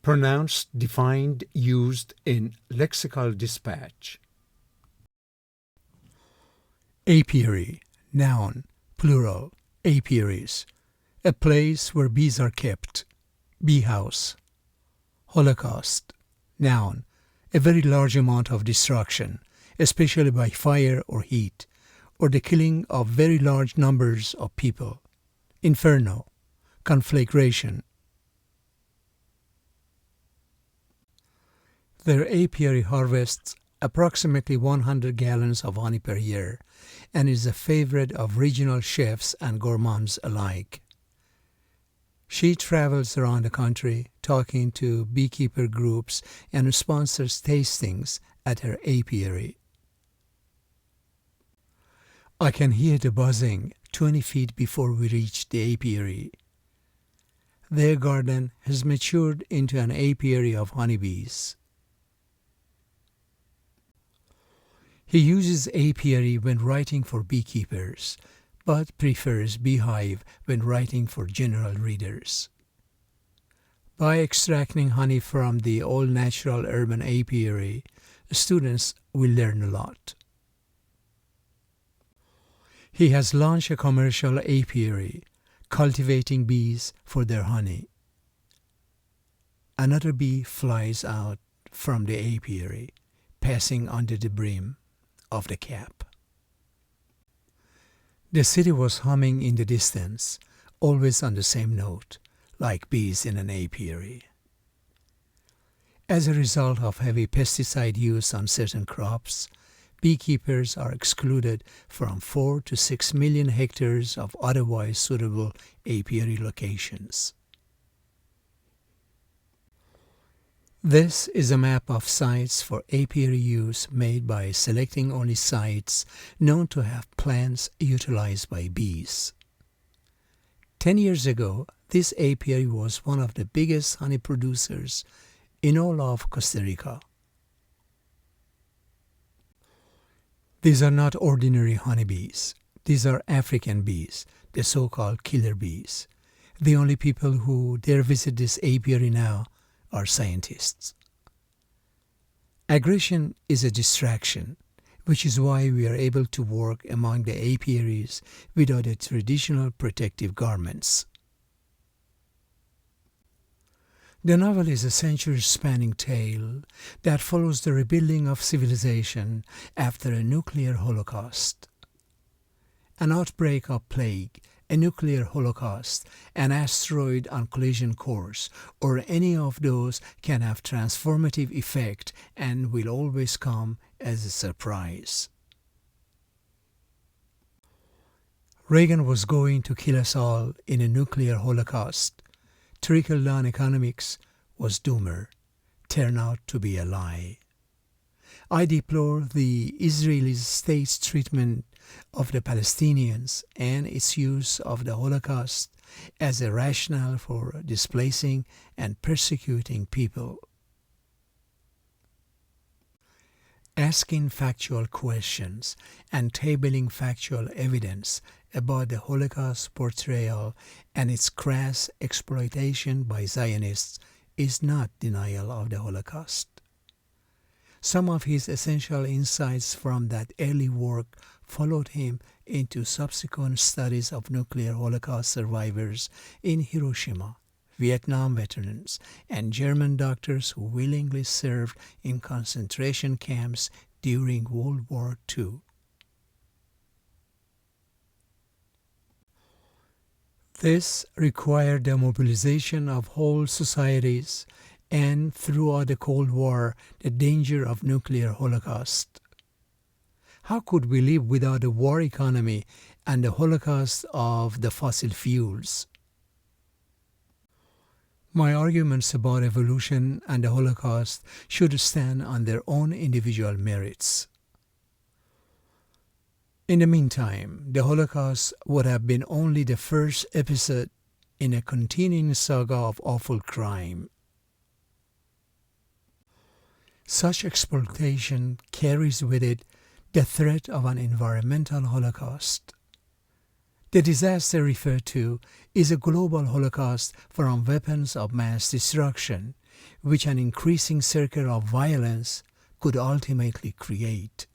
Pronounced, defined, used in lexical dispatch. Apiary, noun, plural, apiaries, a place where bees are kept, bee house. Holocaust, noun, a very large amount of destruction, especially by fire or heat, or the killing of very large numbers of people. Inferno, conflagration. Their apiary harvests approximately 100 gallons of honey per year and is a favorite of regional chefs and gourmands alike. She travels around the country talking to beekeeper groups and sponsors tastings at her apiary. I can hear the buzzing 20 feet before we reach the apiary. Their garden has matured into an apiary of honeybees. He uses apiary when writing for beekeepers, but prefers beehive when writing for general readers. By extracting honey from the all-natural urban apiary, students will learn a lot. He has launched a commercial apiary, cultivating bees for their honey. Another bee flies out from the apiary, passing under the brim of the cap. The city was humming in the distance, always on the same note, like bees in an apiary. As a result of heavy pesticide use on certain crops, beekeepers are excluded from 4 to 6 million hectares of otherwise suitable apiary locations. This is a map of sites for apiary use made by selecting only sites known to have plants utilized by bees. 10 years ago, this apiary was one of the biggest honey producers in all of Costa Rica. These are not ordinary honeybees. These are African bees, the so-called killer bees. The only people who dare visit this apiary now are scientists. Aggression is a distraction, which is why we are able to work among the apiaries without the traditional protective garments. The novel is a century-spanning tale that follows the rebuilding of civilization after a nuclear holocaust. An outbreak of plague, a nuclear holocaust, an asteroid on collision course, or any of those can have transformative effect and will always come as a surprise. Reagan was going to kill us all in a nuclear holocaust. Trickle-down economics was doomer, turned out to be a lie. I deplore the Israeli state's treatment of the Palestinians and its use of the Holocaust as a rationale for displacing and persecuting people. Asking factual questions and tabling factual evidence about the Holocaust portrayal and its crass exploitation by Zionists is not denial of the Holocaust. Some of his essential insights from that early work followed him into subsequent studies of nuclear Holocaust survivors in Hiroshima, Vietnam veterans, and German doctors who willingly served in concentration camps during World War II. This required the mobilization of whole societies and, throughout the Cold War, the danger of nuclear holocaust. How could we live without a war economy and the holocaust of the fossil fuels? My arguments about evolution and the Holocaust should stand on their own individual merits. In the meantime, the Holocaust would have been only the first episode in a continuing saga of awful crime. Such exploitation carries with it the threat of an environmental holocaust. The disaster referred to is a global holocaust from weapons of mass destruction, which an increasing circle of violence could ultimately create.